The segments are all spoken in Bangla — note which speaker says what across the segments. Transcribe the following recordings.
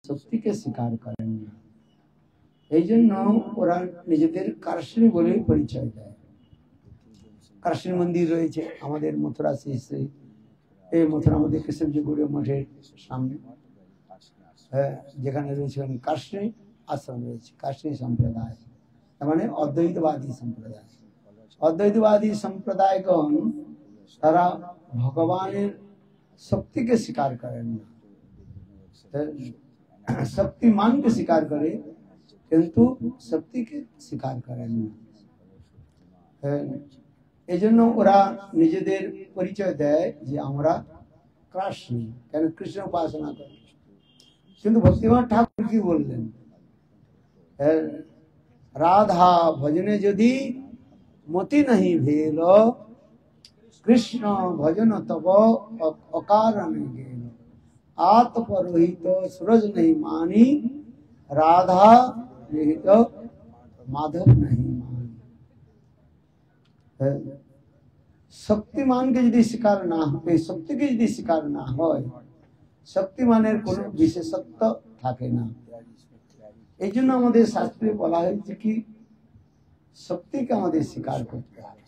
Speaker 1: শক্তিকে স্বীকার করেন না। এই জন্য ওরা নিজেদের কার্শিনী বলেই পরিচয় দেয়। কার্শিনী মন্দির রয়েছে আমাদের মথুরা শ্রী এই মথুরা মধ্যে কৃষ্ণজি গৌড়ীয় মঠের সামনে, যেখানে রয়েছে কার্শিনী আশ্রম রয়েছে, কার্শিনী সম্প্রদায়, তার মানে অদ্বৈতবাদী সম্প্রদায়। অদ্বৈতবাদী সম্প্রদায়গণ তারা ভগবানের শক্তিকে স্বীকার করেন না, শক্তিমানকে স্বীকার করে কিন্তু শক্তিকে স্বীকার করেন না। এই জন্য ওরা নিজেদের পরিচয় দেয় যে আমরা কৃষ্ণ, কেন কৃষ্ণ উপাসনা করে। কিন্তু ভক্তিমান ঠাকুর কি বললেন, রাধা ভজনে যদি মতি नहीं भेल, কৃষ্ণ ভজন তব অকারণে গেল, আত্মপরহিত सूरज नहीं मानी, राधा रहित माधव नहीं मानी। শক্তিমানকে যদি স্বীকার না হয়, শক্তিকে যদি স্বীকার না হয়, শক্তিমানের কোনো বিশেষত্ব থাকে না। এই জন্য আমাদের শাস্ত্রে বলা হয়েছে কি শক্তিকে আমাদের স্বীকার করতে হবে।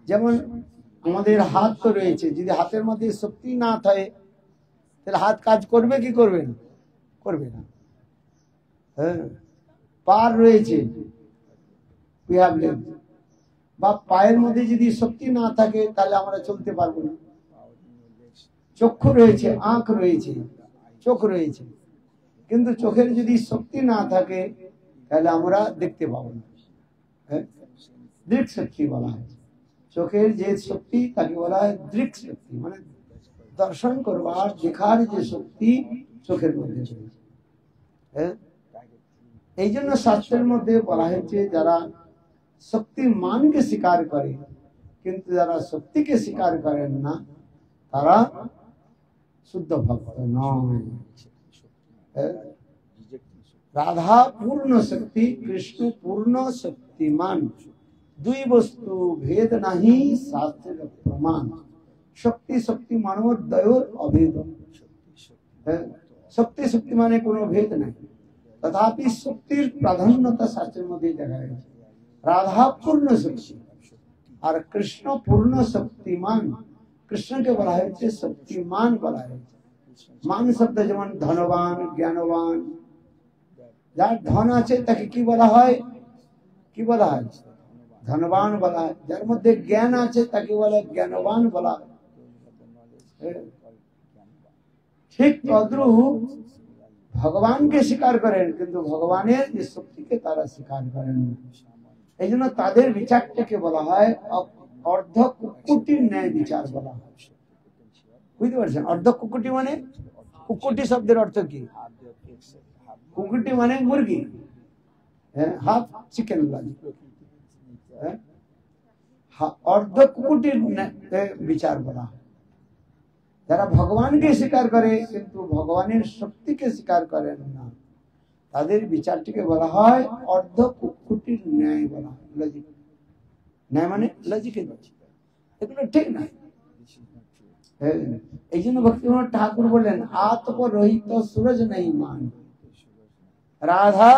Speaker 1: যেমন আমাদের হাত তো রয়েছে, যদি হাতের মধ্যে শক্তি না থাকে তাহলে হাত কাজ করবে কি করবে না? করবে না। হ্যাঁ, পার রয়েছে, বা পায়ের মধ্যে যদি শক্তি না থাকে তাহলে আমরা চলতে পারবো না। চক্ষু রয়েছে, আঁখ রয়েছে, চোখ রয়েছে, কিন্তু চোখের যদি শক্তি না থাকে তাহলে আমরা দেখতে পাবো না। দৃক শক্তি বলা হয়, চোখের যে শক্তি তাকে বলা হয় দৃক শক্তি, মানে দর্শন করবার দেখার যে শক্তি চোখের মধ্যে রয়েছে। এই জন্য শাস্ত্রের মধ্যে বলা হয়েছে যারা শক্তিমানকে স্বীকার করে কিন্তু যারা শক্তিকে স্বীকার করেন না তারা শুদ্ধ ভক্ত নয়। রাধা পূর্ণ শক্তি, কৃষ্ণ পূর্ণ শক্তিমান, দুই বস্তু ভেদ নাহি শাস্ত্রের প্রমাণ। শক্তি শক্তিমানোর দ্বয়োর অভেদ। শক্তি শক্তিমানে কোনো ভেদ নাই, তথাপি শক্তির প্রাধান্যতা শাস্ত্রের মধ্যে দেখা গেছে। রাধা পূর্ণ শক্তি আর কৃষ্ণ পূর্ণ শক্তিমান। কৃষ্ণকে বলা হয়েছে শক্তিমান বলা হয়েছে। মান শব্দ যেমন ধনবান, জ্ঞানবান, যার ধন আছে তাকে কি বলা হয়? কি বলা হয়? ধনবান বলা হয়। যার মধ্যে জ্ঞান আছে তাকে বলে জ্ঞানবান বলা হয়। ঠিক তদ্রূপ ভগবানকে স্বীকার করেন কিন্তু ভগবানের যে শক্তিকে তারা স্বীকার করেন না। এই জন্য তাদের বিচারটাকে বলা হয় অর্ধ কুকুটির ন্যায় বিচার বলা হয়। বুঝতে পারছেন? অর্ধ কুকুটি মানে, কুকুটি শব্দের অর্থ কি? কুকুটি মানে মুরগি, হাফ চিকেন। অর্ধ কুকুটির বিচার বলা হয়। যারা ভগবানকে স্বীকার করে কিন্তু ভগবানের শক্তিকে স্বীকার করেন না তাদের বিচারটিকে বলা হয় অর্ধ কুকুটির ন্যায় বলা হয়। লজিক ন্যায় মানে লজিকে, এগুলো ঠিক না। এই জন্য ভক্তিবিনোদ ঠাকুর বললেন আত্মরহিত सूरज नहीं मान, রাধা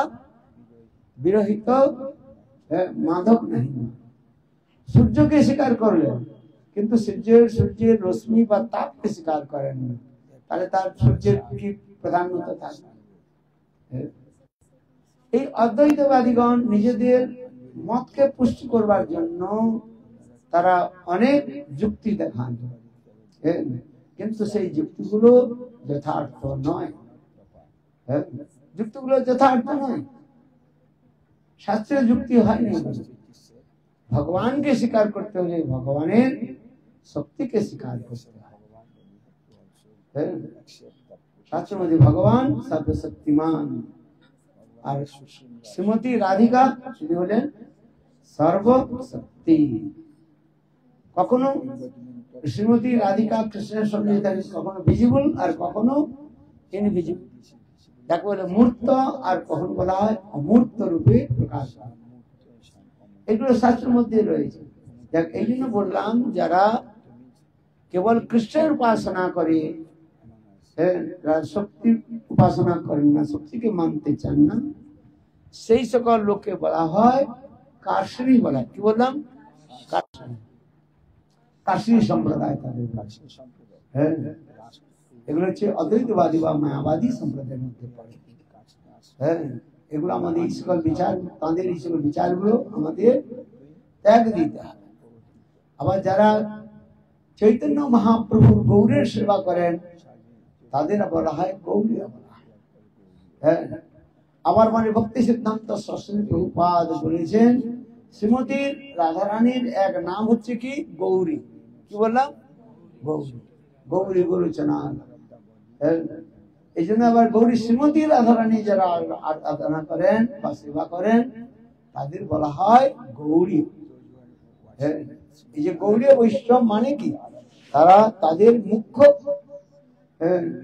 Speaker 1: বিরহিত মাধব नहीं मान। সূর্যকে স্বীকার করলেন কিন্তু সূর্যের রশ্মি বা তাপকে স্বীকার করেন না, তাহলে তার সূর্যের কি প্রাধান্যতা থাকে? এই অদ্বৈতবাদীগণ নিজেদের মতকে পুষ্টি করবার জন্য তারা অনেক যুক্তি দেখান, কিন্তু সেই যুক্তিগুলো যথার্থ নয়। যুক্তিগুলো যথার্থ নয়, শাস্ত্রের যুক্তি হয়নি। ভগবানকে স্বীকার করতে হলে ভগবানের শক্তিকে স্বীকার করতে হয়। শাস্ত্রের মধ্যে ভগবান সর্বশক্তিমান আর শ্রীমতী রাধিকা তিনি হলেন সর্বশক্তি। কখনো শ্রীমতী রাধিকা কৃষ্ণের সঙ্গে কখনো ভিজিবল আর কখনো ইনভিজিবল, যাকে বলে মূর্ত আর কখনো বলা হয় অমূর্ত রূপে প্রকাশ হয়। এগুলো শাস্ত্রের মধ্যে রয়েছে। এই জন্য বললাম যারা কেবল কৃষ্ণের উপাসনা করে, শক্তির উপাসনা করেন না, শক্তিকে মানতে চান না, সেই সকল লোককে বলা হয় কাশরী বলা। কি বললাম? কাশরী সম্প্রদায় তাদের কাছে। হ্যাঁ, এগুলো হচ্ছে অদ্বৈতবাদী বা মায়াবাদী সম্প্রদায়ের মধ্যে পড়ে। হ্যাঁ, এগুলো আমাদের এই সকল বিচার, তাদের এই সকল বিচারগুলো আমাদের ত্যাগ দিতে হবে। আবার যারা চৈতন্য মহাপ্রভুর গৌরের সেবা করেন তাদের বলা হয় গৌরীয় বলা হয়। হ্যাঁ, আবার মানে ভক্তি সিদ্ধান্ত সরস্বতী প্রভুপাদ বলেছেন শ্রীমতী রাধারানীর এক নাম হচ্ছে কি গৌরী। কি বললাম? গৌরী, গৌরী গৌরচনা। এই জন্য আবার গৌরী শ্রীমতী রাধারানী যারা আরাধনা করেন বা সেবা করেন তাদের বলা হয় গৌরী। এই যে গৌরীয় বৈষ্ণব মানে কি, তারা তাদের মুখ্য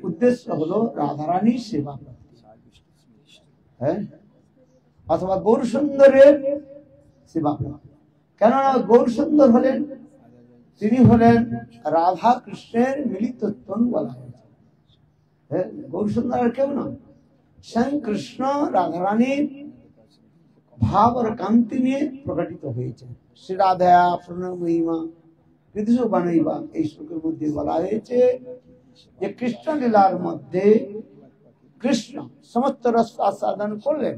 Speaker 1: উদ্দেশ্য হলো রাধারানীর সেবা প্রাপ্তি। হ্যাঁ, অথবা গৌর সুন্দরের সেবা প্রাপ্তি। কেননা গৌর সুন্দর হলেন, তিনি হলেন রাধা কৃষ্ণের মিলিত তন বলা হয়েছে। হ্যাঁ, গৌর সুন্দর আর কেউ না, স্বয়ং কৃষ্ণ রাধারানীর ভাব আর কান্তি নিয়ে প্রকটিত হয়েছে। শ্রী রাধা প্রণমহিমা কৃষ্ণ বানাইবা, এই শ্লোকের মধ্যে বলা হয়েছে যে কৃষ্ণ লীলার মধ্যে কৃষ্ণ সমস্ত রস আস্বাদন করলেন,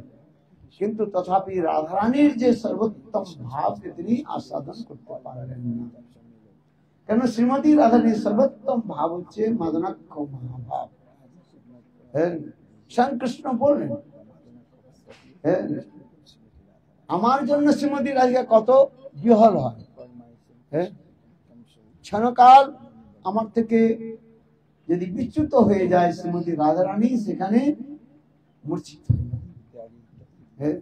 Speaker 1: কিন্তু তথাপি রাধারানীর যে সর্বোত্তম ভাবকে তিনি আস্বাদন করতে পারলেন না। কেন? শ্রীমতী রাধারানীর সর্বোত্তম ভাব হচ্ছে মদনাক্ষ মহাভাব। হ্যাঁ, স্বয়ং কৃষ্ণ বললেন, হ্যাঁ, আমার জন্য শ্রীমতী রাধিকা কত বিহল হয়। হ্যাঁ, ক্ষণকাল আমার থেকে যদি বিচ্যুত হয়ে যায় শ্রীমতী রাধারানী, সেখানে মূর্ছিত হয়ে যায়। হ্যাঁ,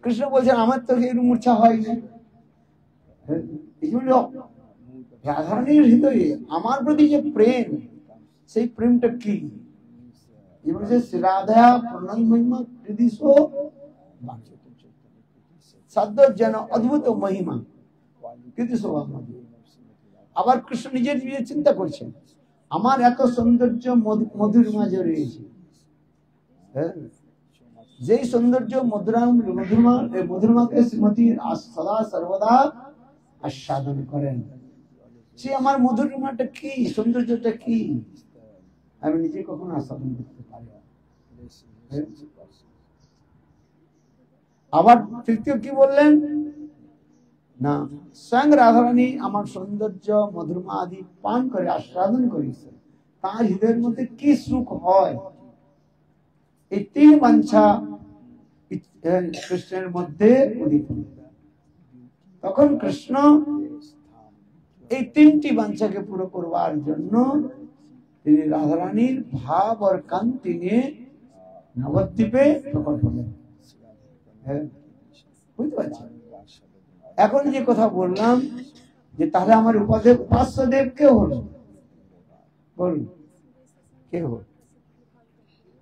Speaker 1: কৃষ্ণ বলছেন আমার তো এর মূর্ছা হয়নি। এই জন্য রাধারানীর হৃদয়ে আমার প্রতি যে প্রেম, সেই প্রেমটা কি? রাধা প্রণয় মহিমা কৃদিশ সাধ্য যেন অদ্ভুত মহিমা কৃদিশ। আবার কৃষ্ণ নিজের নিজে চিন্তা করছেন, আমার এত সৌন্দর্য মধুর মাঝে রয়েছে। হ্যাঁ, যেই সৌন্দর্য মধুরমাকে শ্রীমতী সদা সর্বদা আস্বাদন করেন, সে আমার মধুরমাটা কি, সৌন্দর্যটা কি, আমি নিজে কখনো আস্বাদন করতে পারি না। আবার তৃতীয় কি বললেন না, স্বয়ং রাধারানী আমার সৌন্দর্য মধুরমা আদি পান করে আস্বাদন করেছে, তার হৃদয়ের মধ্যে কি সুখ হয়। এই তিন বাঞ্ছা কৃষ্ণের মধ্যে উদিত। তখন কৃষ্ণ এই তিনটি বাঞ্ছাকে পুরো করবার জন্য তিনি রাধারানীর ভাব আর কান্তি নিয়ে নবদ্বীপে প্রকট হলেন। বুঝতে পারছেন? এখন যে কথা বললাম যে তাহলে আমার উপাস্য দেব কে হল? বলুন, কে হল?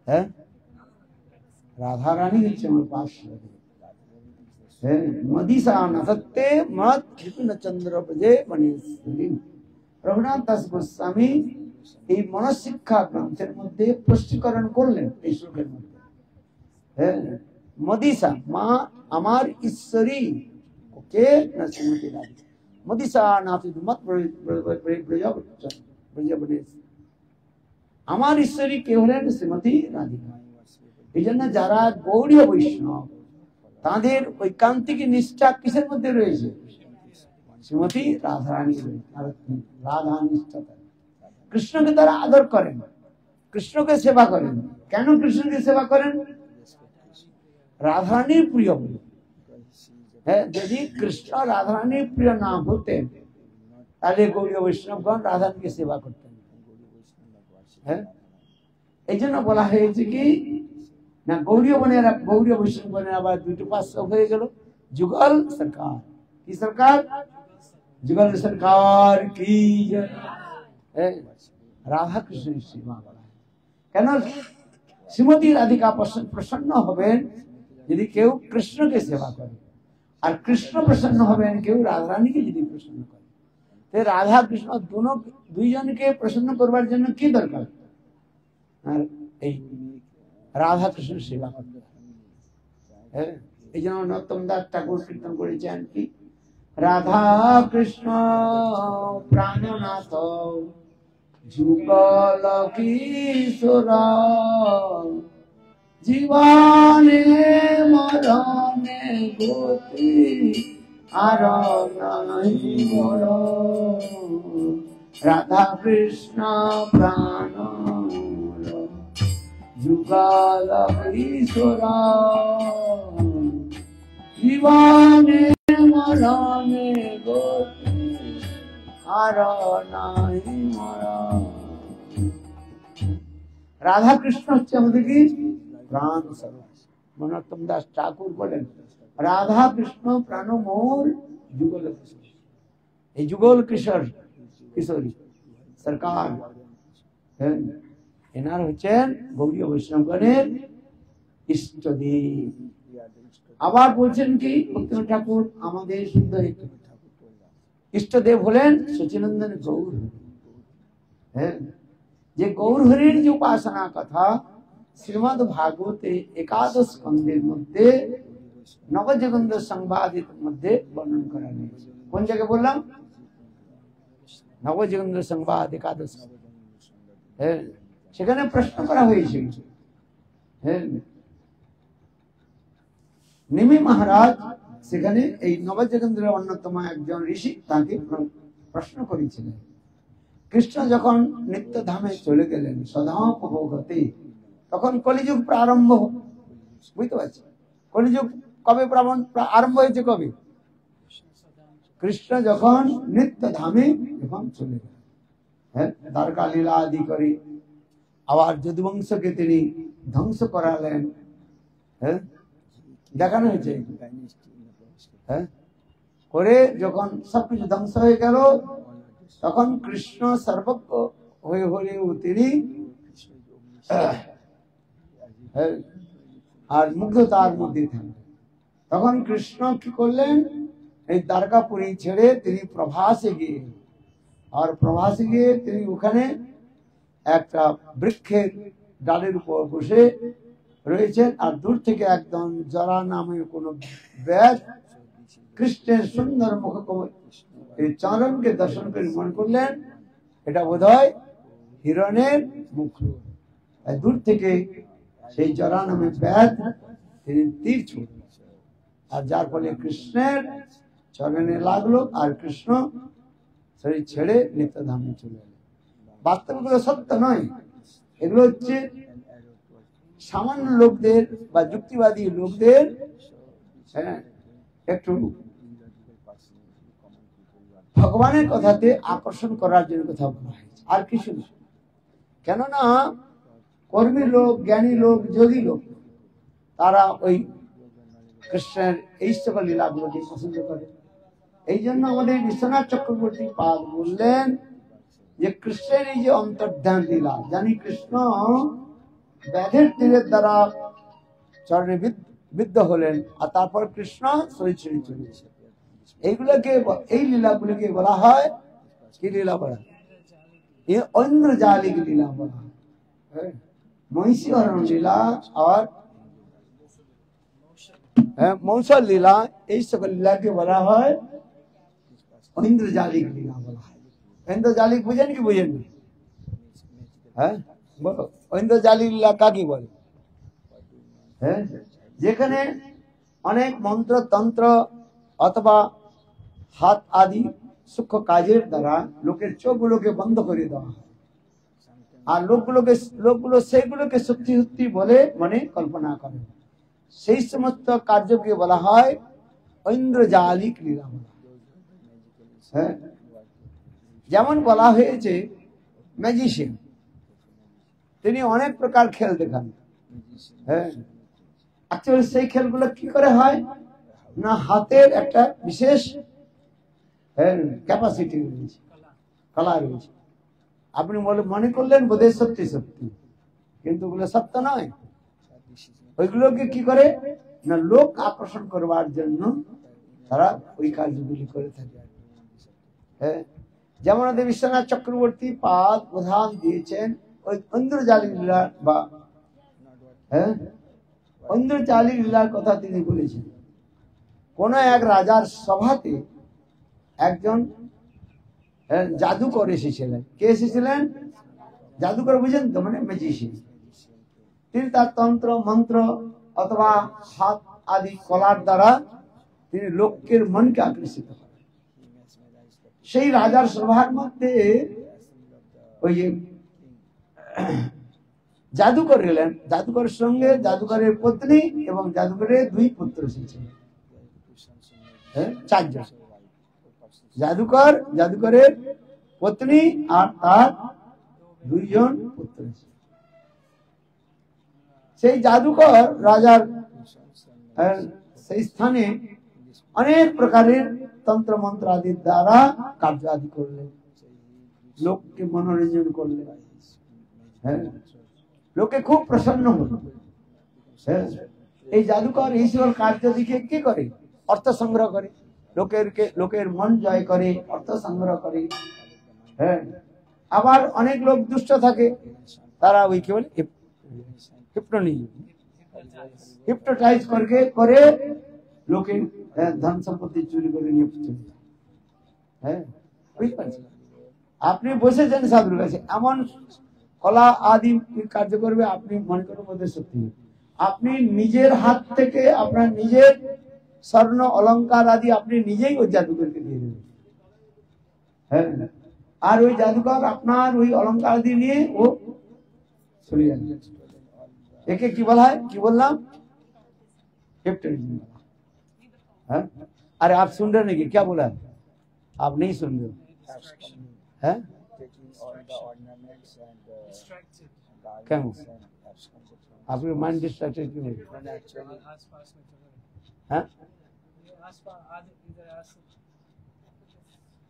Speaker 1: হ্যাঁ, রাধারানী হচ্ছে আমার উপাস্য দেব। মদিসা নসত্তে মত চন্দ্র ব্রজে মণীশ্বরী। রঘুনাথ দাস গোস্বামী এই মনশিক্ষা গ্রন্থের মধ্যে স্পষ্টীকরণ করলেন এই শ্লোকের মধ্যে। হ্যাঁ, মদিসা মা আমার ঈশ্বরী কে না শ্রীমতী রাধিকা। মদিসা নাথিত মত আমার ঈশ্বরী কে হলেন? শ্রীমতী রাধিকা। এই জন্য যারা গৌড়ীয় বৈষ্ণব তাদের ঐকান্তিক নিষ্ঠা কিসের মধ্যে রয়েছে? শ্রীমতী রাধারানী। রাধা নিষ্ঠা, কৃষ্ণকে তারা আদর করেন, কৃষ্ণকে সেবা করেন। কেন কৃষ্ণকে সেবা করেন? রাধারানীর প্রিয় বলে। হ্যাঁ, যদি কৃষ্ণ রাধারানীর প্রিয় না হতেন তাহলে গৌড়ীয় বৈষ্ণবগণ রাধারানীকে সেবা করতেন। হ্যাঁ, এই জন্য বলা হয়েছে কি না, গৌড়ীয় বৈষ্ণব বনের আবার দুটো পাঁচ হয়ে গেল। যুগল সরকার, কি সরকার? যুগল সরকার কি। রাধা কৃষ্ণের সেবা করা। কেন? শ্রীমতী রাধিকা প্রসন্ন হবেন যদি কেউ কৃষ্ণকে সেবা করে, আর কৃষ্ণ প্রসন্ন হবেন কেউ রাধারানীকে যদি প্রসন্ন করে। রাধা কৃষ্ণ দুইজনকে প্রসন্ন করবার জন্য কি দরকার? আর এই রাধা কৃষ্ণ সেবা করতে হয়। হ্যাঁ, এই জন্য নরোত্তম দাস ঠাকুর কীর্তন করেছেন কি, রাধা কৃষ্ণ প্রাণনাথ যুগল কিশোর, জীবনে মরণে গতি আর নাই মোর, রাধা কৃষ্ণ প্রাণ যুগল কিশোর, জীবনে মরণে গতি আর নাই মোর। রাধা কৃষ্ণ হচ্ছে আমাদের কি প্রাণ স্বরূপ। নরোত্তম দাস ঠাকুর বলেন, রাধা কৃষ্ণ প্রাণ মোর যুগল কিশোর। এই যুগল কিশোর কিশোরী সরকার এনার হচ্ছেন গৌড়ীয় বৈষ্ণবগণের ইষ্টদেব। আবার বলছেন কি ভক্তিনাথ ঠাকুর, আমাদের সুন্দর ইষ্টদেব হলেন সচিনন্দন গৌর। হ্যাঁ, যে গৌর হরির যে উপাসনা কথা শ্রীমদ ভাগবতে একাদশ স্কন্ধের মধ্যে নবযুগন্ধ সংবাদের মধ্যে বর্ণন করা হয়েছে। কোন জায়গায় বললাম? নবযুগন্ধ সংবাদ একাদশ। হ্যাঁ, সেখানে প্রশ্ন করা হয়েছে। হ্যাঁ, নিমি মহারাজ সেখানে এই নবযুগেন্দ্রের অন্যতম একজন ঋষি তাকে প্রশ্ন করেছিলেন, কৃষ্ণ যখন নিত্য ধামে চলে গেলেন সদাপভোগতে, তখন কলিযুগ প্রারম্ভ। বুঝতে পারছি কলিযুগ কবে আরম্ভ হয়েছে? কবে? কৃষ্ণ যখন নিত্য ধামে যখন চলে গেলেন, হ্যাঁ, দ্বারকা লীলা আদি করে আবার যদুবংশকে তিনি ধ্বংস করালেন। হ্যাঁ, দেখানো হয়েছে। হ্যাঁ, করে যখন সবকিছু ধ্বংস হয়ে গেল, তখন কৃষ্ণ সর্বজ্ঞ হয়ে হলেও তিনি আর মুগ্ধতার মধ্যে থাকলেন। তখন কৃষ্ণ কি করলেন, এই দ্বারকাপুরী ছেড়ে তিনি প্রভাসে গিয়ে, আর প্রভাসে গিয়ে তিনি ওখানে একটা বৃক্ষের ডালের উপর বসে রয়েছেন, আর দূর থেকে একদম জরা নামে কোন ব্যাস কৃষ্ণের সুন্দর মুখকমল এই চরণকে দর্শন করে মনে করলেন এটা বোধহয় হিরণের মুখ। দূর থেকে সেই জরা নামে ব্যাস তিনি তীর ছুড়লেন, আর যার ফলে কৃষ্ণের চরণে লাগলো, আর কৃষ্ণ শরীর ছেড়ে নিত্যধামে চলে এলেন। বাস্তব এগুলো সত্য নয়, এগুলো হচ্ছে সামান্য লোকদের বা যুক্তিবাদী লোকদের একটু ভগবানের কথাতে আকর্ষণ করার জন্য কথা বলা হয়েছে, আর কিছু না। কেননা কর্মী লোক, জ্ঞানী লোক, যোগী লোক, তারা ওই কৃষ্ণের এই সকল লীলাগুলোকে পছন্দ করে। এই জন্য আমাদের বিশ্বনাথ চক্রবর্তী পাদ বললেন যে কৃষ্ণের এই যে অন্তর্ধান লীলা, জানি কৃষ্ণ ব্যাধের তীরের দ্বারা চরণে বিদ্ধ হলেন, আর তারপর কৃষ্ণ শরীর ছেড়ে চলেছে। এইগুলোকে, এই লীলাগুলোকে বলা হয় কি লীলা বলা? ঐন্দ্রজালিক লীলা বলা হয়। মহিষী হরণ লীলা আর মৌসল লীলা, এই সকল লীলাকে বলা হয় ঐন্দ্রজালিক লীলা বলা হয়। ঐন্দ্রজালিক বুঝেন কি বুঝেন? হ্যাঁ, ঐন্দ্রজালিক লীলা কাকে বলে? হ্যাঁ, যেখানে অনেক মন্ত্র তন্ত্র অথবা হাত আদি সূক্ষ্ম কাজের দ্বারা লোকের চোখগুলোকে বন্ধ করে দেওয়া হয়, আর লোকগুলো সেইগুলোকে সত্যি সত্যি বলে মনে কল্পনা করে। সেই সমস্ত কার্যকে বলা হয় ঐন্দ্রজালিক লীলা বলা। হ্যাঁ, যেমন বলা হয়েছে ম্যাজিশিয়ান, তিনি অনেক প্রকার খেল দেখান। হ্যাঁ, অ্যাকচুয়ালি সেই খেলগুলো কি করে হয় না, হাতের একটা বিশেষ ক্যাপাসিটি রয়েছে, কলা রয়েছে। আপনি মনে করলেন বোধহয় সত্যি সত্যি, কিন্তু ওগুলো সত্য নয়। ওইগুলোকে কি করে না, লোক আকর্ষণ করবার জন্য তারা ওই কাজগুলি করে থাকে। হ্যাঁ, যেমন বিশ্বনাথ চক্রবর্তী পাদ প্রধান দিয়েছেন ওই ঐন্দ্রজালিক লীলা বা হ্যাঁ, ঐন্দ্রচালী লীলার কথা তিনি বলেছেন। কোন এক রাজার সভাতে একজন জাদুকর এসেছিলেন। কে এসেছিলেন? জাদুকর, বুঝেন তো, মানে ম্যাজিশিয়ান। তিনি তার তন্ত্র মন্ত্র অথবা হাত আদি কলার দ্বারা তিনি লোকের মনকে আকর্ষিত করেন। সেই রাজার সভার মধ্যে ওই যে জাদুকর এলেন। জাদুকরের সঙ্গে জাদুকরের পত্নী এবং জাদুকরের 2 পুত্র এসেছিলেন। চারজন, জাদুকর, জাদুকরের পত্নী আর তার 2 জন পুত্র। সেই জাদুকর রাজার সেই স্থানে অনেক প্রকারের তন্ত্র মন্ত্র আদির দ্বারা কার্য আদি করলেন, লোককে মনোরঞ্জন করলেন। হ্যাঁ, লোকে খুব প্রসন্ন হল। হ্যাঁ, এই জাদুকর এই সকল কার্য দিকে কি করে? অর্থ সংগ্রহ করে, লোকের মন জয় করে, অর্থ সংগ্রহ করে। হ্যাঁ, আবার অনেক লোক দুষ্ট থাকে, তারা ওই কি বলে হিপনোটাইজ করে লোকের ধন সম্পত্তি চুরি করে নিয়ে চলে যায়। হ্যাঁ, বুঝতে পারছেন? আপনি বসেছেন সাধুর কাছে, এমন কলা আদি কার্য করবে, আপনি মনে করেন মধ্যে সত্যি। আপনি নিজের হাত থেকে আপনার নিজের স্বর্ণ অলংকার আদি আপনি নিজেই ওই জাদুকরকে দিয়ে দেবেন। হ্যাঁ, আর ওই জাদুকর আপনার ওই অলংকার আদি নিয়ে ও চলে যাবে। একে কি বলা হয়? কি বললাম? हिप्नोटिज्म। हाँ, अरे आप सुन रहे नहीं? क्या बोला? आप नहीं सुन रहे हो? हैं? क्या हो? आपके माइंड डिस्ट्रैक्टेड क्यों है? हैं?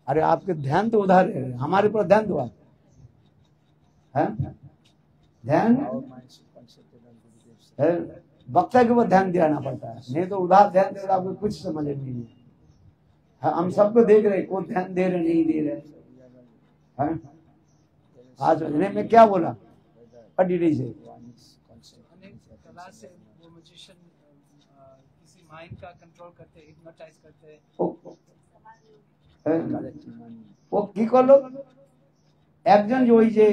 Speaker 1: अरे आपके ध्यान तो उधर है, हमारे पर ध्यान दो आप। हैं? ध्यान वक्ता के ऊपर ध्यान दिलाना पड़ता है, नहीं तो उधार ध्यान दे आपको कुछ समझ नहीं है। हम सबको देख रहे, कोई ध्यान दे रहे नहीं दे रहे। हाँ, आज समझने में क्या बोला? पढ़ी से किसी माइंड का कंट्रोल करते, हिप्नोटाइज करते। ও কি করলো? একজন যে ওই যে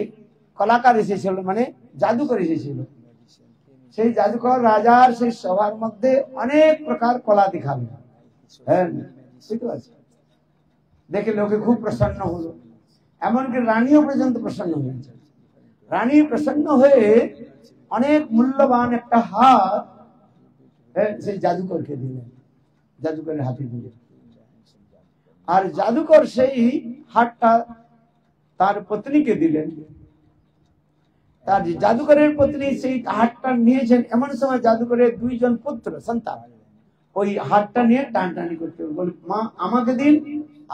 Speaker 1: কলাকার এসেছিল, মানে জাদুকর এসেছিল, সেই জাদুকর রাজার সেই সভার মধ্যে অনেক প্রকার কলা দেখালেন। হ্যাঁ, বুঝতে পারছি। দেখে লোকে খুব প্রসন্ন হলো, এমনকি রানীও পর্যন্ত প্রসন্ন হয়েছে। রানী প্রসন্ন হয়ে অনেক মূল্যবান একটা হার সেই জাদুকরকে দিলেন, জাদুকরের হাতে দিলেন। আর জাদুকর সেই হারটা তার পত্নীকে দিলেন। তার জাদুকরের পত্নী সেই হারটা নিয়েছেন, এমন সময় জাদুকরের 2 জন পুত্র সন্তান ওই হারটা নিয়ে টানটানি করতে বলে, মা আমাকে দিন।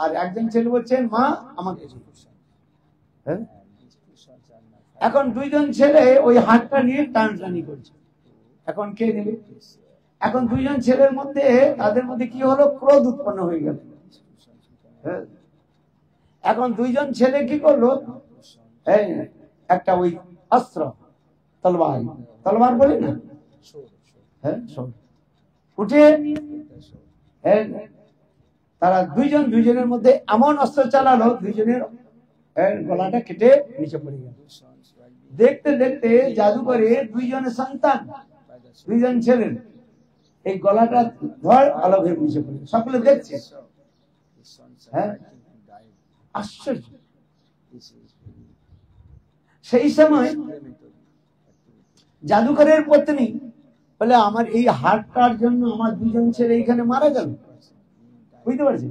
Speaker 1: আর একজন ছেলে বলছেন, মা আমাকে দিন। এখন 2 জন ছেলে ওই হারটা নিয়ে টানটানি করছে। এখন কে নেবে? এখন 2 জন ছেলের মধ্যে তাদের মধ্যে কি হলো? ক্রোধ উৎপন্ন হয়ে গেল। এখন 2 জন ছেলে কি করলো? একটা ওই অস্ত্র, তলোয়ার বলি না, হ্যাঁ, উঠে তারা 2 জন 2 জনের মধ্যে এমন অস্ত্র চালালো, 2 জনের গলাটা কেটে নিচে পড়ে গেল। দেখতে দেখতে জাদুকরে 2 জনের সন্তান, 2 জন ছেলের এই গলাটা ধর আলোক হয়ে নিচে পড়ে, সকলে দেখছে। হ্যাঁ, আশ্চর্য। সেই সময় জাদুকরের পত্নী বলে, আমার এই হারটার জন্য আমার 2 জন ছেলে এখানে মারা গেল। বুঝতে পারছি?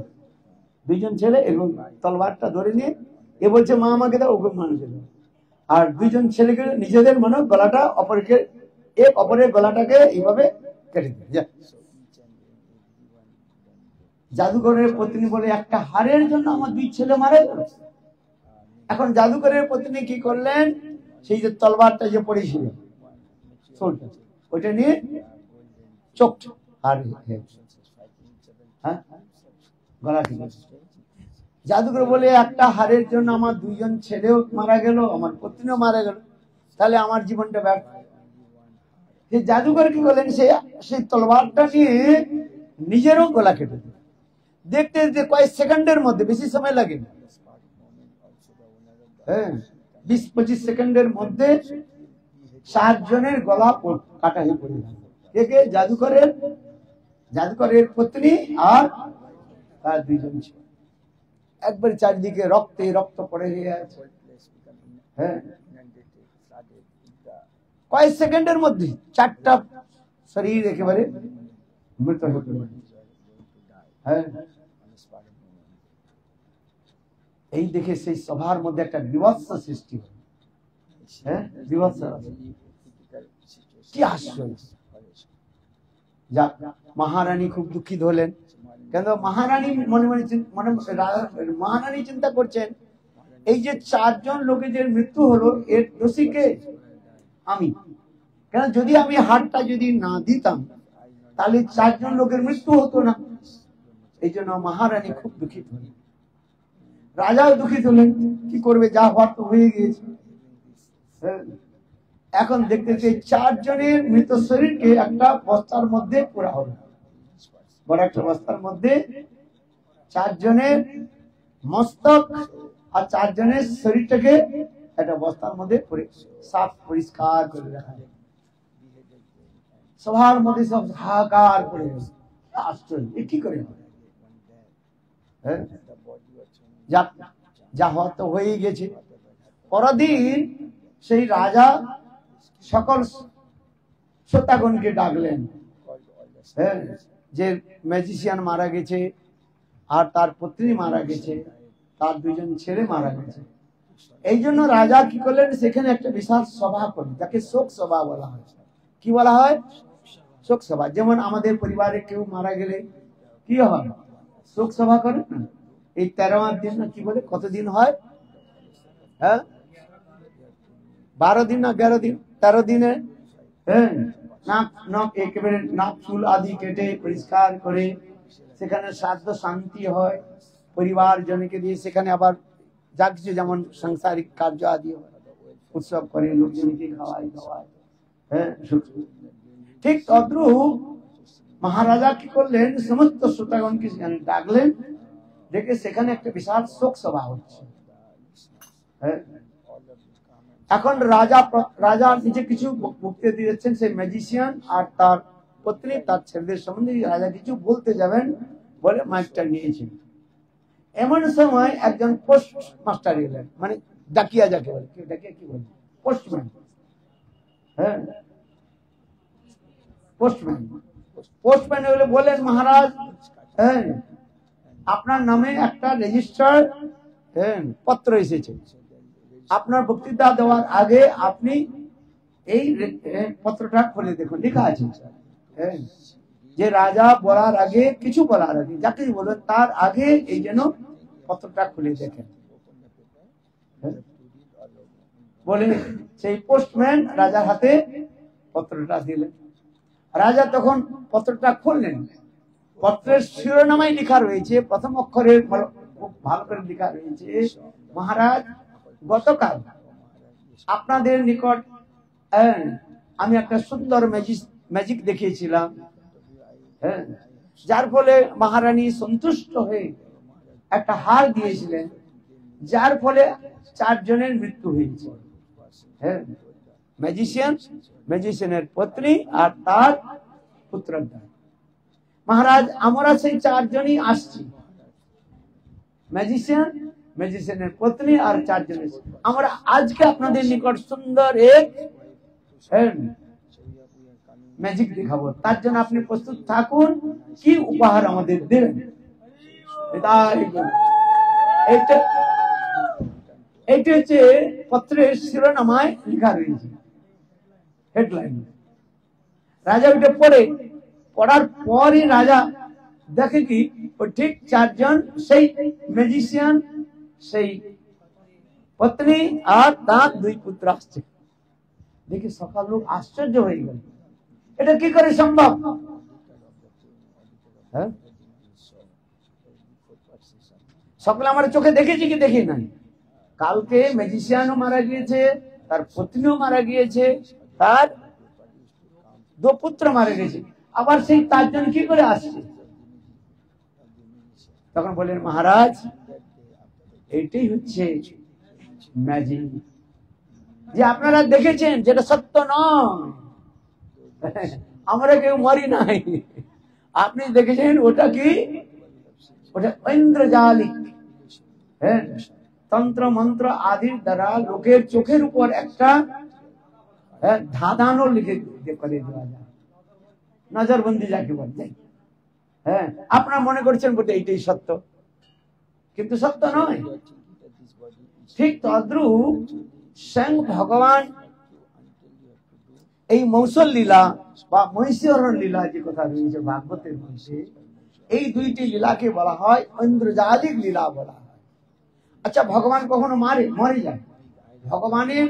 Speaker 1: 2 জন ছেলে এবং তলোয়ারটা ধরে নিয়ে এ বলছে, মা আমাকে দাও, ওকে মানুষে দাও। আর 2 জন ছেলেকে নিজেদের মনে গলাটা অপরের গলাটাকে এইভাবে কেটে দেয়। জাদুকরের পত্নী বলে, একটা হারের জন্য আমার 2 ছেলে মারা গেল। এখন জাদুকরের পত্নী কি করলেন? সেই যে তলোয়ারটা যে পড়েছিল ওইটা নিয়ে চোখ গলা ঠিক আছে। জাদুকর বলে, একটা হারের জন্য আমার 2 জন ছেলেও মারা গেল, আমার পত্নীও মারা গেল, তাহলে আমার জীবনটা ব্যর্থ। যে জাদুকর কি করলেন, সেই তলোয়ারটা নিয়ে নিজেরও গলা কেটে দিল। দেখতে দেখতে কয়েক সেকেন্ডের মধ্যে, বেশি সময় লাগে না, হ্যাঁ 20-25 সেকেন্ডের মধ্যে 4 জনের গলা কাটা হয়ে পড়ে গেল। কে? জাদুকরের পত্নী আর তার 2 জন ছিল। একবার চারিদিকে রক্তে রক্ত পড়ে গিয়ে আছে। হ্যাঁ, কয়েক সেকেন্ডের মধ্যে 4টা শরীর একেবারে মৃত হয়ে পড়ে। হ্যাঁ, এই দেখে সেই সভার মধ্যে একটা বিভৎস সৃষ্টি হয়। হ্যাঁ, বিভৎস। কি আশ্চর্য! যাক, মহারানী খুব দুঃখিত হলেন। কেন? মহারানী মনে মহারানী চিন্তা করছেন, এই যে 4 জন লোকেদের মৃত্যু হলো, এর দোষী কে? আমি। কেন? যদি আমি হাতটা যদি না দিতাম তাহলে 4 জন লোকের মৃত্যু হতো না। এই জন্য মহারানী খুব দুঃখিত হলেন। রাজাও দুঃখিত হলেন। কি করবে, যা হওয়ার তো হয়ে গিয়েছে। এখন দেখতে 4 জনের মৃত শরীরকে একটা বস্তার মধ্যে পোড়া হলো। বড় একটা বস্তার মধ্যে 4 জনের মস্তক আর 4 জনের শরীরটাকে একটা বস্তার মধ্যে সাফ পরিষ্কার করে রাখা হয়। সবার মধ্যে সব হাহাকার করে গেল। আশ্চর্য, কি করে? যা হওয়ার তো হয়েই গেছে। পরদিন সেই রাজা সকল শ্রোতাগণকে ডাকলেন। হ্যাঁ, যে ম্যাজিশিয়ান মারা গেছে আর তার পত্নী মারা গেছে, তার 2 জন ছেলে মারা গেছে। এই জন্য রাজা কি করলেন, সেখানে একটা বিশাল সভা করলেন, যাকে শোক সভা বলা হয়। কি বলা হয়? শোক সভা। যেমন আমাদের পরিবারে কেউ মারা গেলে কি হয়, শোক সভা করেন না? এই 13 দিন না কি বলে, কতদিন হয়? হ্যাঁ, 12 দিন না 11 দিন, 13 দিনে। হ্যাঁ, নাক একেবারে নাক চুল আদি কেটে পরিষ্কার করে সেখানে শ্রাদ্ধ শান্তি হয় পরিবার জনকে দিয়ে। সেখানে আবার যা কিছু যেমন সাংসারিক কার্য আদি হয়, উৎসব করে, লোকজনকে খাওয়ায়। হ্যাঁ, ঠিক তদ্রূপ মহারাজা কি করলেন, সমস্ত শ্রোতাগণকে সেখানে ডাকলেন। দেখে সেখানে একটা বিশাল শোক সভা হচ্ছে। হ্যাঁ, এখন রাজা নিজে কিছু বক্তৃতা দিয়েছেন। সেই ম্যাজিশিয়ান আর তার পত্নী, তার ছেলেদের সম্বন্ধে রাজা কিছু বলতে যাবেন বলে মাইকটা নিয়েছেন। এমন সময় একজন পোস্ট মাস্টার এলেন, মানে ডাকিয়া, যাকে বলে, ডাকিয়া কি বলে, পোস্টম্যান। হ্যাঁ, পোস্টম্যান এলে বলেন, মহারাজ, হ্যাঁ, আপনার নামে একটা রেজিস্টার পত্র এসেছে। আপনার বক্তৃতা দেওয়ার আগে আপনি এই পত্রটা খুলে দেখুন, লেখা আছে যে রাজা বলার আগে, কিছু বলার আগে, যাকে বলেন তার আগে এই যেন পত্রটা খুলে দেখেন। বলে সেই পোস্টম্যান রাজার হাতে পত্রটা দিলেন। রাজা তখন পত্রটা খুললেন। পত্রের শিরোনামায় লেখা রয়েছে, প্রথম অক্ষরে খুব ভালো করে লেখা রয়েছে, মহারাজ, গতকাল আপনাদের নিকট আমি একটা সুন্দর ম্যাজিক দেখিয়েছিলাম, হ্যাঁ, যার ফলে মহারানী সন্তুষ্ট হয়ে একটা হার দিয়েছিলেন, যার ফলে 4 জনের মৃত্যু হয়েছে। হ্যাঁ, ম্যাজিশিয়ানের পত্নী আর তার পুত্রদ্বয়। মহারাজ, আমরা সেই 4 জনই আসছি, ম্যাজিশিয়ানের পত্নী আর 4 জনের। আমরা আজকে আপনাদের নিকট সুন্দর এক ম্যাজিক দেখাবো, তার জন্য আপনি প্রস্তুত থাকুন। কি উপহার আমাদের দেবেন? এইটা হচ্ছে পত্রের শিরোনামায় লেখা রয়েছে, হেডলাইন। রাজা ওইটা পড়ার পরই রাজা দেখে কি ঠিক 4 জন, সেই ম্যাজিশিয়ান, সেই পত্নী আর তার 2 পুত্র আসছে। দেখে সকাল লোক আশ্চর্য হয়ে গেল, এটা কি করে সম্ভব? হ্যাঁ, সকলে আমার চোখে দেখেছি কি দেখি নাই। কালকে ম্যাজিশিয়ানও মারা গিয়েছে, তার পত্নীও মারা গিয়েছে, তার দু পুত্র মারা গেছে, আবার সেই 4 জন কি করে আসছে? তখন বললেন মহারাজ এইটাই হচ্ছে ম্যাজিক, যে আপনারা দেখেছেন যেটা সত্য নয়, আমরা কেউ মরি নাই, আপনি দেখেছেন ওটা কি, ওটা ঐন্দ্রজালিক, হ্যাঁ, তন্ত্র মন্ত্র আদির দ্বারা লোকের চোখের উপর একটা ধাঁধানো লিখে করে দেওয়া যায়, নজরবন্দি যাকে বলে। হ্যাঁ, আপনারা মনে করছেন বটে এইটাই সত্য, কিন্তু সত্য নয়। ঠিক তদ্রূপ স্বয়ং ভগবান এই মৌসল লীলা বা মহিষীহরণ লীলা যে কথা রয়েছে ভাগবতের মধ্যে, এই দুইটি লীলাকে বলা হয় ঐন্দ্রজালিক লীলা বলা হয়। আচ্ছা, ভগবান কখনো মরে যায়? ভগবানের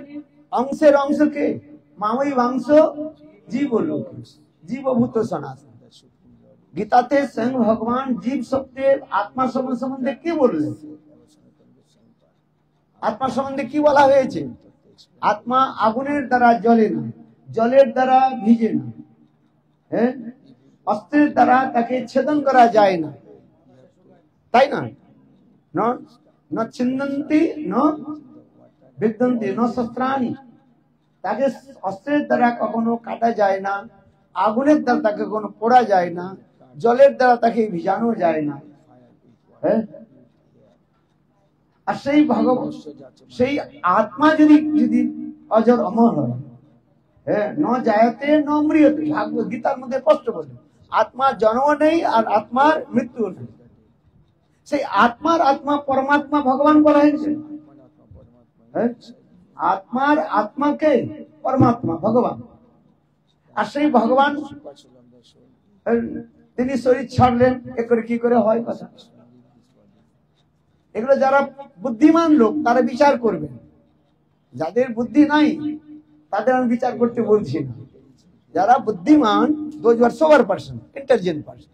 Speaker 1: অংশের অংশকে মাময়ী বাংশ জীবলোক, জীবভূত সনাতন। গীতাতে স্বয়ং ভগবান জীব শব্দের আত্মা সম্বন্ধে কি বললেন? আত্মা সম্বন্ধে কি বলা হয়েছে? আত্মা আগুনের দ্বারা জ্বলে না, জলের দ্বারা ভিজে না, হ্যাঁ, অস্ত্রের দ্বারা তাকে ছেদন করা যায় না, তাই না? ন ছিন্দন্তি ন বিদ্যন্তি ন শস্ত্রাণি, তাকে অস্ত্রের দ্বারা কখনো কাটা যায় না, আগুনের দ্বারা তাকে কখনো পোড়া যায় না, জলের দ্বারা তাকে ভিজানো যায় না, হ্যাঁ। আর সেই ভগবান, সেই আত্মা যদি অজর অমর হয়, হ্যাঁ, ন জায়তে ন মৃত্যু, ভাগবত গীতার মধ্যে স্পষ্ট বলে আত্মার জন্ম নেই আর আত্মার মৃত্যু নেই। সেই আত্মার আত্মা পরমাত্মা ভগবান বলা হয়েছে, হ্যাঁ, আত্মার আত্মাকে পরমাত্মা ভগবান। আর সেই ভগবান তিনি শরীর ছাড়লেন, এ করে কি করে হয় কথা? এগুলো যারা বুদ্ধিমান লোক তারা বিচার করবেন, যাদের বুদ্ধি নাই তাদের আমি বিচার করতে বলছি না। যারা বুদ্ধিমান, those who are sober person, intelligent person,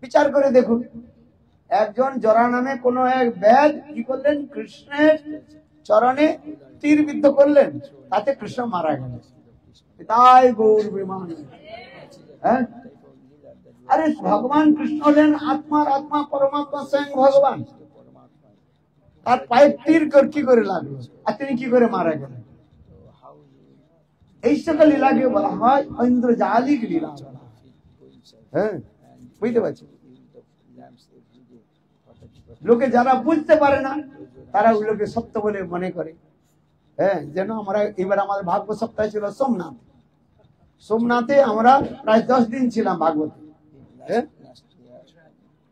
Speaker 1: বিচার করে দেখুন। একজন জরা নামে কোন এক ব্যাধ কি করলেন? কৃষ্ণের চরণে তীর বিদ্ধ করলেন, তাতে কৃষ্ণ মারা গেলেন। তাই গৌর বিমান, হ্যাঁ, আরে ভগবান কৃষ্ণ হলেন আত্মার আত্মা পরমাত্মা স্বয়ং ভগবান, তার পায়ে তীর কি করে লাগলো আর তিনি কি করে মারা গেলেন? এই সকল লীলাকে বলা হয় ঐন্দ্রজালিক লীলা। হ্যাঁ, বুঝতে পারছি। লোকে যারা বুঝতে পারে না তারা ওগুলোকে সত্য বলে মনে করে। হ্যাঁ, যেন আমরা এবার আমাদের ভাগবত সপ্তাহ ছিল সোমনাথ, সোমনাথে আমরা প্রায় 10 দিন ছিলাম ভাগবতে,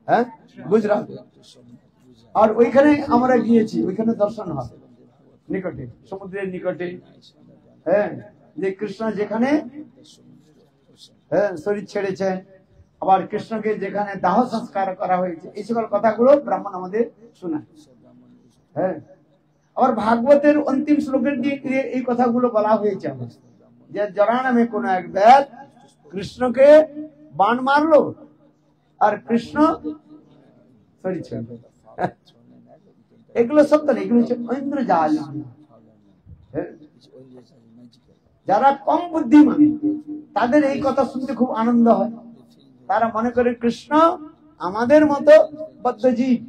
Speaker 1: হ্যাঁ, গুজরাট। আর ওইখানে আমরা গিয়েছি, ওইখানে দর্শন হয় নিকটে, সমুদ্রের নিকটে, হ্যাঁ, যে কৃষ্ণ যেখানে, হ্যাঁ, শরীর ছেড়েছেন, আবার কৃষ্ণকে যেখানে দাহ সংস্কার করা হয়েছে, এই সকল কথাগুলো ব্রাহ্মণ আমাদের শোনায়। হ্যাঁ, আবার ভাগবতের অন্তিম শ্লোকের দিয়ে এই কথাগুলো বলা হয়েছে আমার, যে জরা নামে কোন এক ব্যাধ কৃষ্ণকে বাণ মারলো আর কৃষ্ণ শরীর ছেড়ে। এগুলো সত্য না, এগুলো হচ্ছে ঐন্দ্রজাল। যারা কম বুদ্ধিমান তাদের এই কথা শুনতে খুব আনন্দ হয়, তারা মনে করে কৃষ্ণ আমাদের মতো বদ্ধজীব,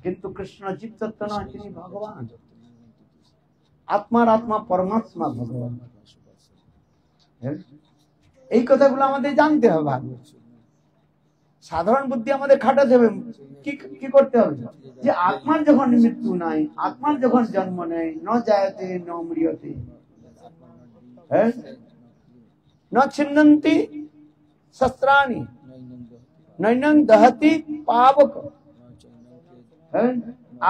Speaker 1: কিন্তু কৃষ্ণ জীব তত্ত্ব নয়, তিনি ভগবান, আত্মার আত্মা পরমাত্মা ভগবান। এই কথাগুলো আমাদের জানতে হবে। সাধারণ বুদ্ধি আমাদের খাটাতে হবে। কি করতে হবে? যে আত্মার যখন মৃত্যু নাই, আত্মার যখন জন্ম নেই, ন জায়তে ন ম্রিয়তে, হ্যাঁ, ন ছিন্নন্তি শস্ত্রাণি নৈনং দহতি পাবক, হ্যাঁ,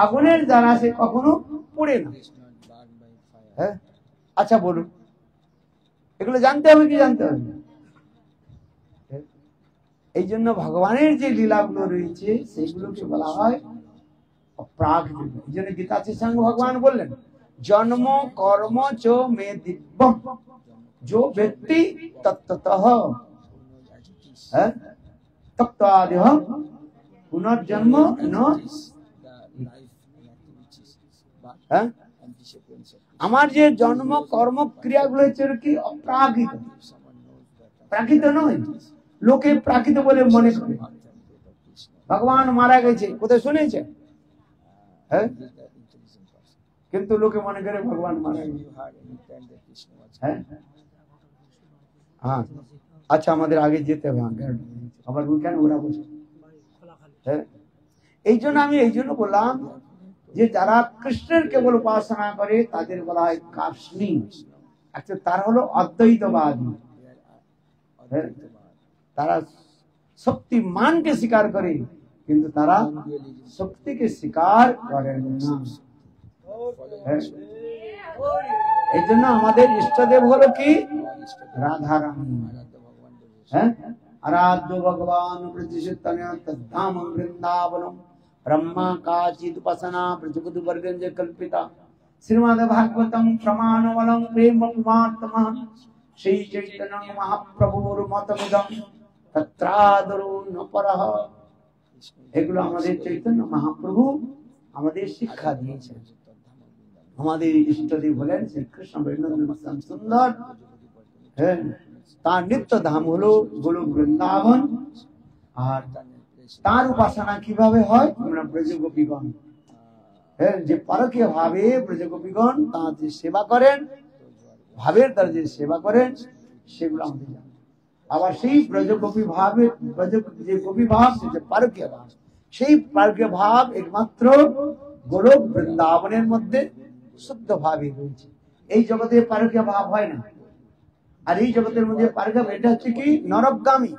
Speaker 1: আগুনের দ্বারা সে কখনো পড়ে না। হ্যাঁ, আচ্ছা বলুন, এগুলো জানতে হবে কি জানতে হবে? এই জন্য ভগবানের যে লীলাগুলো রয়েছে সেইগুলোকে বলা হয় অপ্রাকৃত। এই জন্য গীতাতে স্বয়ং ভগবান বললেন, জন্ম কর্ম চ মে দিব্যম जो व्यक्ति तत्ततः तत्त्वादेह पुनर्जन्म न, আমার যে জন্ম কর্ম ক্রিয়াগুলো হচ্ছে কি অপ্রাকৃত, প্রাকৃত নয়, লোকে প্রাকৃত বলে মনে করে। ভগবান মারা গেছে কোথায় শুনেছে? হ্যাঁ, কিন্তু লোকে মনে করে ভগবান মারা গেছে। হ্যাঁ হ্যাঁ, আচ্ছা আমাদের আগে যেতে হবে, আবার কেন ওরা বলছে? হ্যাঁ, এই জন্য আমি এই জন্য বললাম যে যারা কৃষ্ণের কেবল উপাসনা করে তাদের বলা হয় কার্ষ্ণী। আচ্ছা, তারা হলো অদ্বৈতবাদী। তারা শক্তিমানকে স্বীকার করে, কিন্তু তারা শক্তিকে স্বীকার করেন না। এই জন্য আমাদের ইষ্টদেব হলো কি? রাধারানী। হ্যাঁ, আরাধ্য ভগবান ধাম বৃন্দাবনম ব্রহ্মা কাচিদ উপাসনা প্রজপতি বর্গঞ্জ কল্পিতা শ্রীমদ ভাগবতম প্রমাণবলম প্রেম কুমারতমঃ শ্রী চৈতন্য মহাপ্রভুর মতমিদম তত্রাদরো ন পরঃ। এগুলো আমাদের চৈতন্য মহাপ্রভু আমাদের শিক্ষা দিয়েছেন। আমাদের ইষ্টদেব হলেন শ্রীকৃষ্ণ বৃন্দাবন সুন্দর। হ্যাঁ, তার নিত্য ধাম হলো গোলক বৃন্দাবন। আর তার উপাসনা কিভাবে হয়? আমরা ব্রজগোপীগণ, হ্যাঁ, যে পরকীয় ভাবে ব্রজগোপীগণ তাঁর যে সেবা করেন, ভাবের দ্বারা যে সেবা করেন, সেগুলো আমাদের জানি। আবার সেই ব্রজগোপী ভাবে যে গোপী ভাব, যে পরকীয় ভাব, সেই পরকীয় ভাব একমাত্র গোলক বৃন্দাবনের মধ্যে শুদ্ধ ভাবে রয়েছে। এই জগতে পরকীয় ভাব হয় না। আর এই জগতের মধ্যে পরকীয়, এটা হচ্ছে কি নরকগামী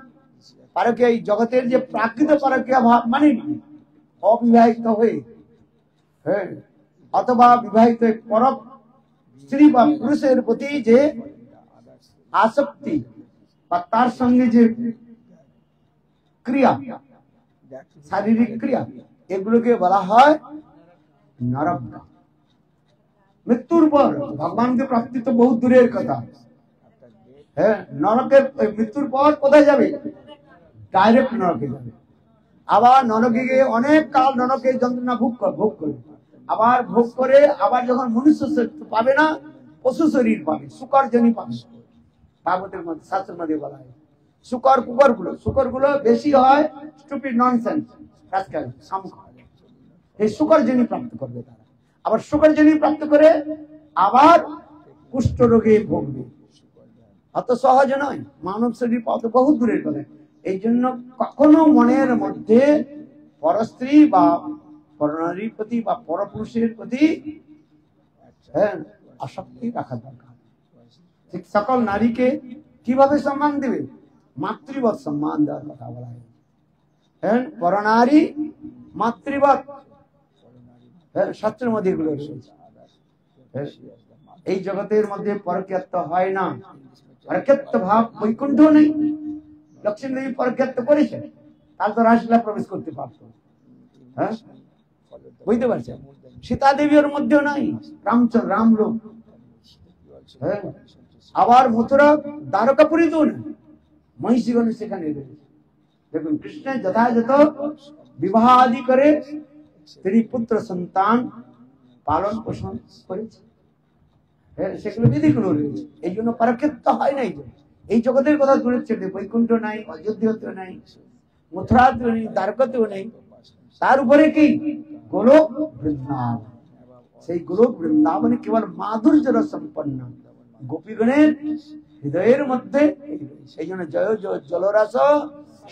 Speaker 1: পরকীয়। এই জগতের যে প্রাকৃত পরকীয় ভাব মানে অবিবাহিত হয়ে, হ্যাঁ, অথবা বিবাহিত পর স্ত্রী বা পুরুষের প্রতি যে আসক্তি বা তার সঙ্গে যে ক্রিয়া, শারীরিক ক্রিয়া, এগুলোকে বলা হয় নরকগামী। মৃত্যুর পর ভগবানকে প্রাপ্তি তো বহু দূরের কথা। হ্যাঁ, নরকের মৃত্যুর পর কোথায় যাবে? ডাইরেক্ট নরকে যাবে। আবার নরকে গিয়ে অনেক কাল নরকের যন্ত্রণা ভোগ করে, আবার ভোগ করে আবার যখন মনুষ্য শরীর পাবে না, পশু শরীর পাবে, শুকর জনি পাবে। ভাগবতের মধ্যে, শাস্ত্রের মধ্যে বলা হয় শুকর গুলো বেশি হয় স্টুপিড ননসেন্স রাজকাল সামুখ, এই শুকর জনি প্রাপ্ত করবে তারা। আবার শুকর জনি প্রাপ্ত করে আবার কুষ্ঠ রোগে ভোগবে। অত সহজ নয়, মানব শরীর পাওয়া তো বহু দূরের কথা। এই জন্য কখনো মনের মধ্যে পরস্ত্রী বা পরনারীর প্রতি বা পরপুরুষের প্রতি, হ্যাঁ, আসক্তি রাখা দরকার। ঠিক সকল নারীকে কিভাবে সম্মান দেবে? মাতৃবৎ সম্মান দেওয়ার কথা বলা হয়। হ্যাঁ, পরনারী মাতৃবৎ, হ্যাঁ, শাস্ত্রের মধ্যে এগুলো রয়েছে। এই জগতের মধ্যে পরকীয়ত্ব হয় না। পরকীয়ত্ব ভাব বৈকুণ্ঠ নেই। লক্ষ্মী দেবী পরকীয়ত্ব করেছে, তার তো রাসলীলা প্রবেশ করতে পারত। হ্যাঁ, বুঝতে পারছেন? সীতা দেবীর মধ্যেও নাই, রামচন্দ্র রামলোক। হ্যাঁ, আবার মথুরা দ্বারকাপুরীতেও না, মহিষীগণ সেখানে রয়েছে। দেখুন, কৃষ্ণের যথাযথ বিবাহ আদি করে তিনি পুত্র সন্তান পালন পোষণ করেছে। সেগুলো বিধিগুলো রয়েছে। এই জন্য পরকীয়ত্ব হয় নাই। এই জগতের কথা দূরে ছেড়ে, বৈকুণ্ঠ নাই, অযোধ্যাতেও নাই, মথুরাতেও নেই, দ্বারকাতেও নেই। তার উপরে কি গোলক বৃন্দাবন। সেই গোলক বৃন্দাবনে কেবল মাধুর্য সম্পন্ন গোপীগণের হৃদয়ের মধ্যে। সেই জন্য জয় জয় জলরস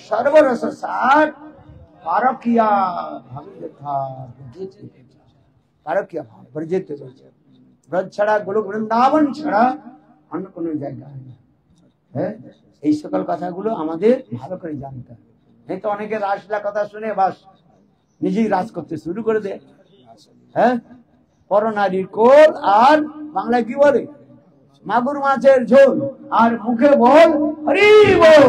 Speaker 1: সর্বরস সার পারকিয়া ভাবে যথা পারকিয়া ভাব বর্জিত রয়েছে। ব্রজ ছাড়া, গোলক বৃন্দাবন ছাড়া অন্য কোনো জায়গা হয় না। হ্যাঁ, এই সকল কথাগুলো আমাদের ভালো করে জানতে হবে। এই তো অনেকে রাসলীলা কথা শুনে বাস নিজেই রাজ করতে শুরু করে দেয়। হ্যাঁ, পরনারীর কোল আর বাংলায় কি বলে মাগুর মাছের ঝোল, আর মুখে বল হরি বল।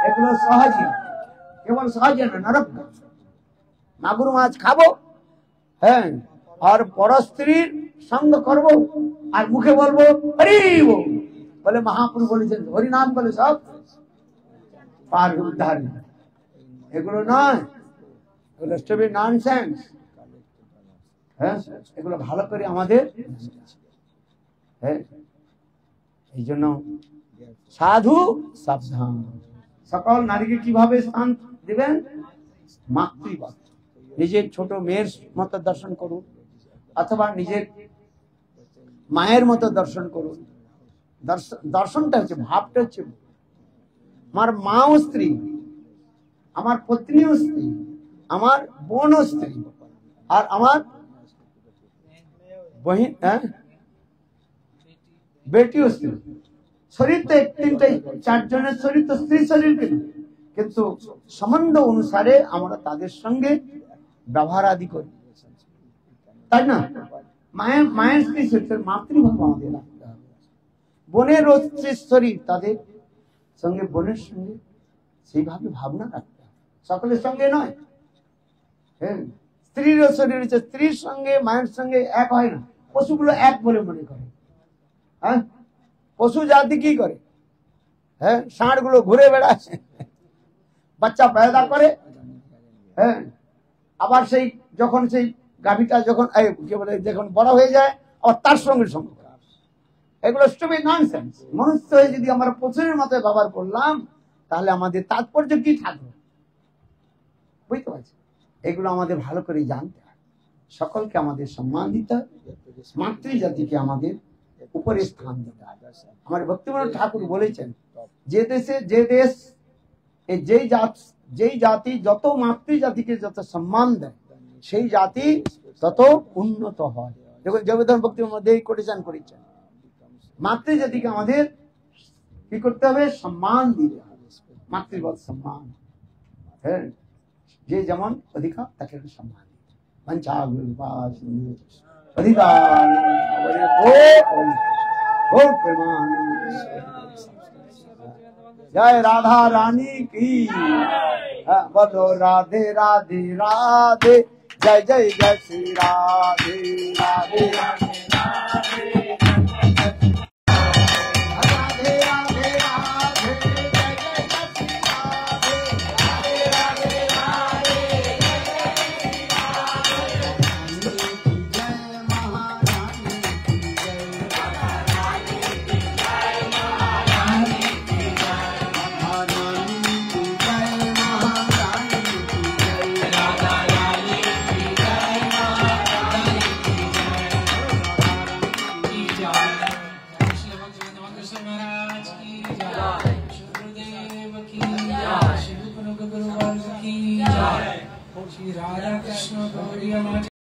Speaker 1: এগুলো সহজে, কেবল সহজে না, নরক। মাগুর মাছ খাবো, হ্যাঁ, আর পরস্ত্রীর সঙ্গ করবো, আর মুখে বলবো হরি বল। বলে মহাপুরু বলেছেন, হরি নাম বলে সব পার উদ্ধার। এগুলো নয়, এগুলো স্টুপিড ননসেন্স। হ্যাঁ, এগুলো ভালো করে আমাদের। হ্যাঁ, এই জন্য সাধু সাবধান। সকল নারীকে কিভাবে স্থান দিবেন? মাতৃবৎ। নিজের ছোট মেয়ের মতো দর্শন করুন, অথবা নিজের মায়ের মতো দর্শন করুন। দর্শনটা হচ্ছে, ভাবটা হচ্ছে, আমার মাও স্ত্রী, আমার পত্নীও স্ত্রী, আমার বোনও স্ত্রী, আর আমার বহিন বেটিও স্ত্রী। শরীর তো তিনটাই, চারজনের শরীর তো স্ত্রী শরীর, কিন্তু সম্বন্ধ অনুসারে আমরা তাদের সঙ্গে ব্যবহার আদি করি, তাই না? মায়ের স্ত্রী শরীর, মাতৃভাব আমাদের রাখতে হবে। বোনের স্ত্রীর শরীর, তাদের সঙ্গে বোনের সঙ্গে সেইভাবে ভাবনা রাখতে হবে, সকলের সঙ্গে নয়। হ্যাঁ, স্ত্রীর শরীর হচ্ছে, স্ত্রীর সঙ্গে মায়ের সঙ্গে এক হয় না। পশুগুলো এক বলে মনে করে। হ্যাঁ, পশু জাতি কি করে? হ্যাঁ, ষাঁড় গুলো ঘুরে বেড়ায়, বাচ্চা পয়দা করে। হ্যাঁ, আবার সেই যখন সেই গাভীটা যখন কি বলে যখন বড় হয়ে যায়, আবার তার সঙ্গে সঙ্গে এগুলো স্টুপিড ননসেন্স। মনুষ্য হয়ে যদি আমরা পশুর মতো ব্যবহার করলাম, তাহলে আমাদের তাৎপর্য কি থাকবে? বুঝতে পারছি? এগুলো আমাদের ভালো করে জানতে হবে। সকলকে আমাদের সম্মান দিতে হবে, মাতৃজাতিকে আমাদের উপরে স্থান দিতে হবে। আমার ভক্তিবিনোদ ঠাকুর বলেছেন, যে দেশে যে দেশ, যেই জাতি যত মাতৃজাতিকে যত সম্মান দেয়, সেই জাতি তত উন্নত হয়। দেখুন জগদ্ধান ভক্তির মধ্যে এই কোটেশন করেছেন, মাতৃজাতিকে আমাদের কি করতে হবে? সম্মান দিতে হবে, মাতৃবৎ সম্মান। হ্যাঁ, যে যেমন অধিকার তাকে সম্মান দিতে। जय राधा रानी की, बोलो राधे राधे राधे, जय जय जय श्री राधे राधे राधे।